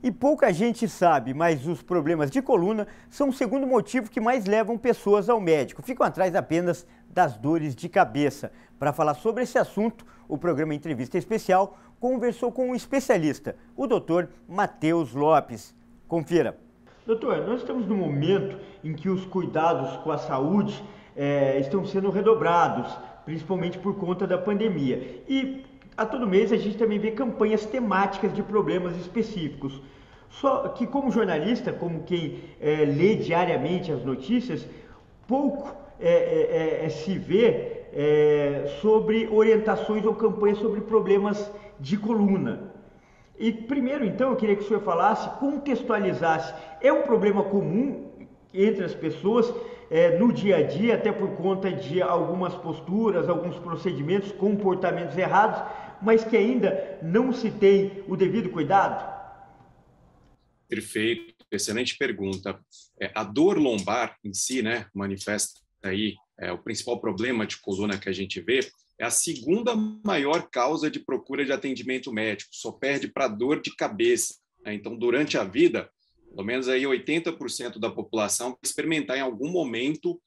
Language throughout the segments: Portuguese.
E pouca gente sabe, mas os problemas de coluna são o segundo motivo que mais levam pessoas ao médico. Ficam atrás apenas das dores de cabeça. Para falar sobre esse assunto, o programa Entrevista Especial conversou com um especialista, o Dr. Matheus Lopes. Confira. Doutor, nós estamos num momento em que os cuidados com a saúde estão sendo redobrados, principalmente por conta da pandemia. E a todo mês a gente também vê campanhas temáticas de problemas específicos. Só que como jornalista, como quem lê diariamente as notícias, pouco se vê sobre orientações ou campanhas sobre problemas de coluna. E primeiro, então, eu queria que o senhor falasse, contextualizasse, é um problema comum entre as pessoas no dia a dia, até por conta de algumas posturas, alguns procedimentos, comportamentos errados, mas que ainda não se tem o devido cuidado? Perfeito, excelente pergunta. A dor lombar em si, né, manifesta aí o principal problema de coluna que a gente vê, é a segunda maior causa de procura de atendimento médico, só perde para dor de cabeça, né? Então, durante a vida, pelo menos aí 80% da população vai experimentar em algum momento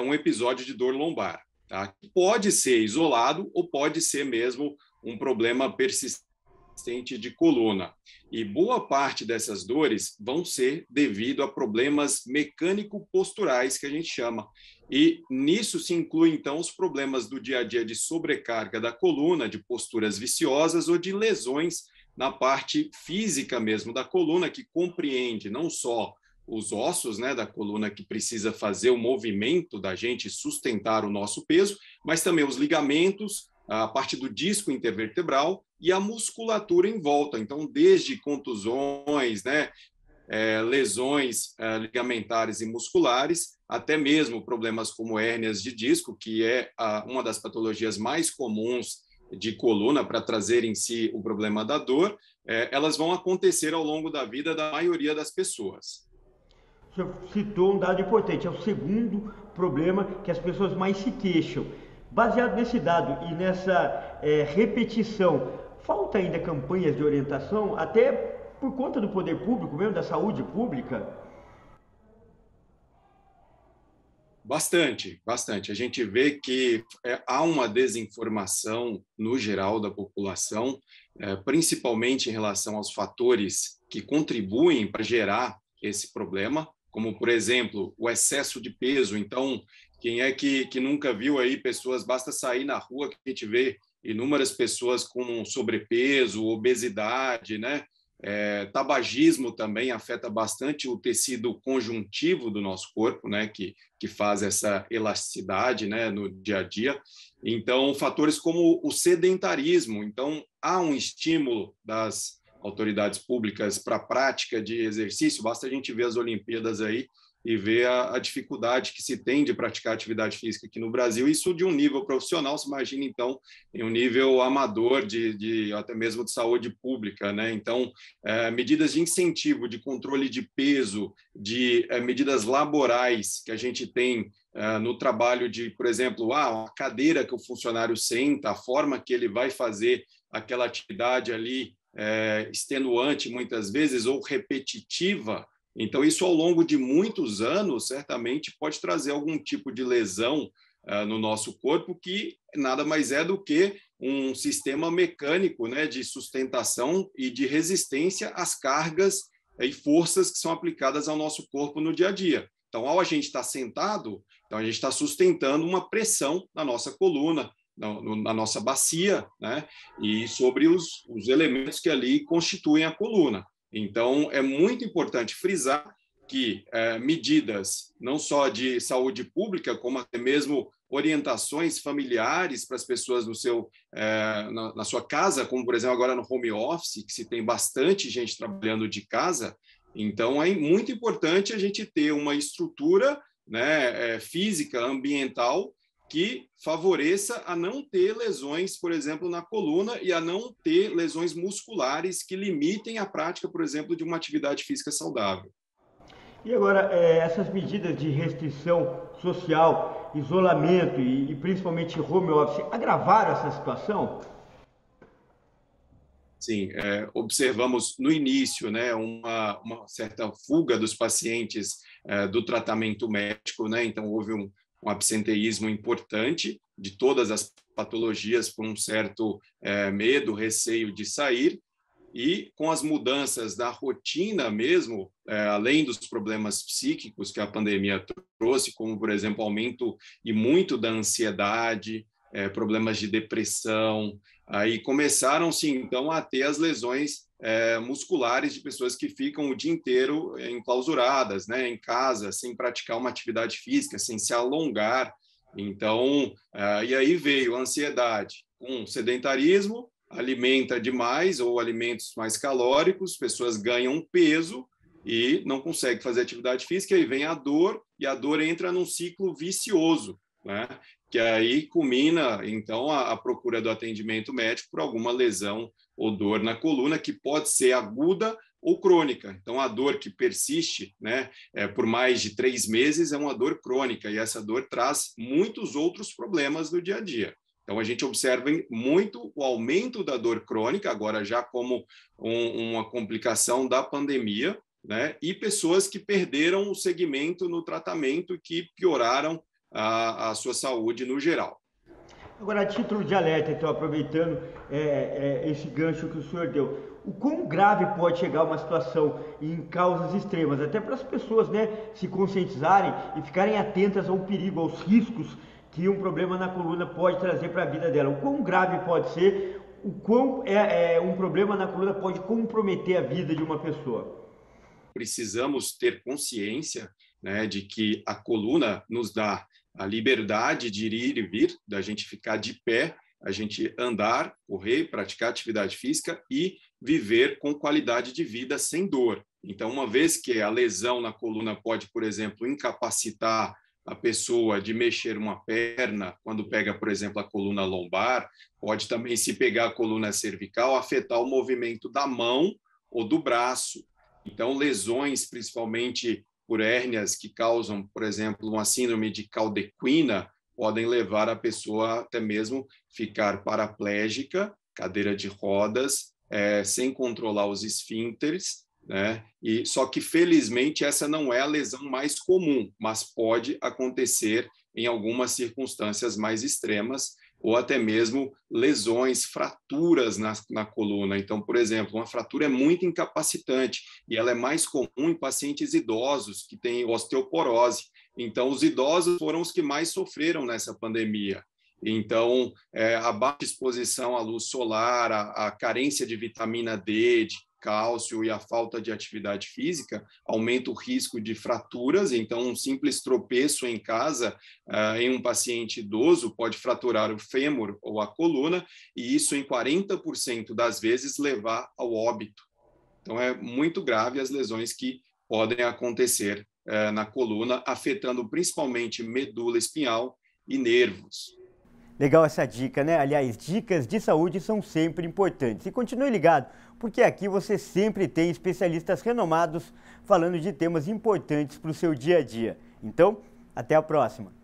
um episódio de dor lombar, tá? Pode ser isolado ou pode ser mesmo um problema persistente de coluna. E boa parte dessas dores vão ser devido a problemas mecânico-posturais, que a gente chama. E nisso se inclui, então, os problemas do dia a dia de sobrecarga da coluna, de posturas viciosas ou de lesões na parte física mesmo da coluna, que compreende não só os ossos, né, da coluna, que precisa fazer o movimento da gente sustentar o nosso peso, mas também os ligamentos, a parte do disco intervertebral e a musculatura em volta. Então, desde contusões, né, lesões ligamentares e musculares, até mesmo problemas como hérnias de disco, que é uma das patologias mais comuns de coluna para trazer em si o problema da dor, elas vão acontecer ao longo da vida da maioria das pessoas. O senhor citou um dado importante, é o segundo problema que as pessoas mais se queixam. Baseado nesse dado e nessa repetição, falta ainda campanhas de orientação, até por conta do poder público mesmo, da saúde pública? Bastante, bastante. A gente vê que há uma desinformação no geral da população, principalmente em relação aos fatores que contribuem para gerar esse problema, como, por exemplo, o excesso de peso. Então, quem é que nunca viu aí pessoas, basta sair na rua que a gente vê inúmeras pessoas com sobrepeso, obesidade, né? Tabagismo também afeta bastante o tecido conjuntivo do nosso corpo, né? Que faz essa elasticidade, né? No dia a dia. Então, fatores como o sedentarismo. Então, há um estímulo das autoridades públicas para a prática de exercício, basta a gente ver as Olimpíadas aí e ver a dificuldade que se tem de praticar atividade física aqui no Brasil, isso de um nível profissional, se imagina então em um nível amador de até mesmo de saúde pública, né? Então, medidas de incentivo, de controle de peso, de medidas laborais que a gente tem no trabalho de, por exemplo, a cadeira que o funcionário senta, a forma que ele vai fazer aquela atividade ali, extenuante muitas vezes ou repetitiva. Então, isso ao longo de muitos anos, certamente pode trazer algum tipo de lesão no nosso corpo, que nada mais é do que um sistema mecânico, né, de sustentação e de resistência às cargas e forças que são aplicadas ao nosso corpo no dia a dia. Então, ao a gente estar sentado, então a gente está sustentando uma pressão na nossa coluna, na nossa bacia, né, e sobre os elementos que ali constituem a coluna. Então, é muito importante frisar que medidas não só de saúde pública, como até mesmo orientações familiares para as pessoas na sua casa, como, por exemplo, agora no home office, que se tem bastante gente trabalhando de casa. Então, é muito importante a gente ter uma estrutura, né, física, ambiental, que favoreça a não ter lesões, por exemplo, na coluna e a não ter lesões musculares que limitem a prática, por exemplo, de uma atividade física saudável. E agora, essas medidas de restrição social, isolamento e principalmente home office, agravaram essa situação? Sim, observamos no início, né, uma certa fuga dos pacientes do tratamento médico, né, então houve um absenteísmo importante de todas as patologias por um certo medo, receio de sair, e com as mudanças da rotina mesmo, além dos problemas psíquicos que a pandemia trouxe, como, por exemplo, aumento e muito da ansiedade, problemas de depressão, aí começaram-se, então, a ter as lesões musculares de pessoas que ficam o dia inteiro enclausuradas, né, em casa, sem praticar uma atividade física, sem se alongar. Então, e aí veio a ansiedade, sedentarismo, alimenta demais ou alimentos mais calóricos, pessoas ganham peso e não conseguem fazer atividade física, e vem a dor, e a dor entra num ciclo vicioso, né? Que aí culmina, então, a procura do atendimento médico por alguma lesão ou dor na coluna, que pode ser aguda ou crônica. Então, a dor que persiste, né, por mais de 3 meses é uma dor crônica, e essa dor traz muitos outros problemas do dia a dia. Então, a gente observa muito o aumento da dor crônica, agora já como uma complicação da pandemia, né? E pessoas que perderam o segmento no tratamento, que pioraram a sua saúde no geral. Agora, a título de alerta, então, aproveitando esse gancho que o senhor deu, o quão grave pode chegar uma situação em causas extremas, até para as pessoas, né, se conscientizarem e ficarem atentas ao perigo, aos riscos que um problema na coluna pode trazer para a vida dela. O quão grave pode ser, o quão um problema na coluna pode comprometer a vida de uma pessoa. Precisamos ter consciência, né, de que a coluna nos dá a liberdade de ir e vir, da gente ficar de pé, a gente andar, correr, praticar atividade física e viver com qualidade de vida sem dor. Então, uma vez que a lesão na coluna pode, por exemplo, incapacitar a pessoa de mexer uma perna, quando pega, por exemplo, a coluna lombar, pode também, se pegar a coluna cervical, afetar o movimento da mão ou do braço. Então, lesões, principalmente por hérnias que causam, por exemplo, uma síndrome de caldequina, podem levar a pessoa até mesmo ficar paraplégica, cadeira de rodas, sem controlar os esfíncteres, né? E só que, felizmente, essa não é a lesão mais comum, mas pode acontecer em algumas circunstâncias mais extremas, ou até mesmo lesões, fraturas na coluna. Então, por exemplo, uma fratura é muito incapacitante e ela é mais comum em pacientes idosos que têm osteoporose. Então, os idosos foram os que mais sofreram nessa pandemia. Então, a baixa exposição à luz solar, a carência de vitamina D, de cálcio e a falta de atividade física aumenta o risco de fraturas. Então, um simples tropeço em casa em um paciente idoso pode fraturar o fêmur ou a coluna, e isso em 40% das vezes levar ao óbito. Então, é muito grave as lesões que podem acontecer na coluna, afetando principalmente medula espinhal e nervos. Legal essa dica, né? Aliás, dicas de saúde são sempre importantes. E continue ligado, porque aqui você sempre tem especialistas renomados falando de temas importantes para o seu dia a dia. Então, até a próxima!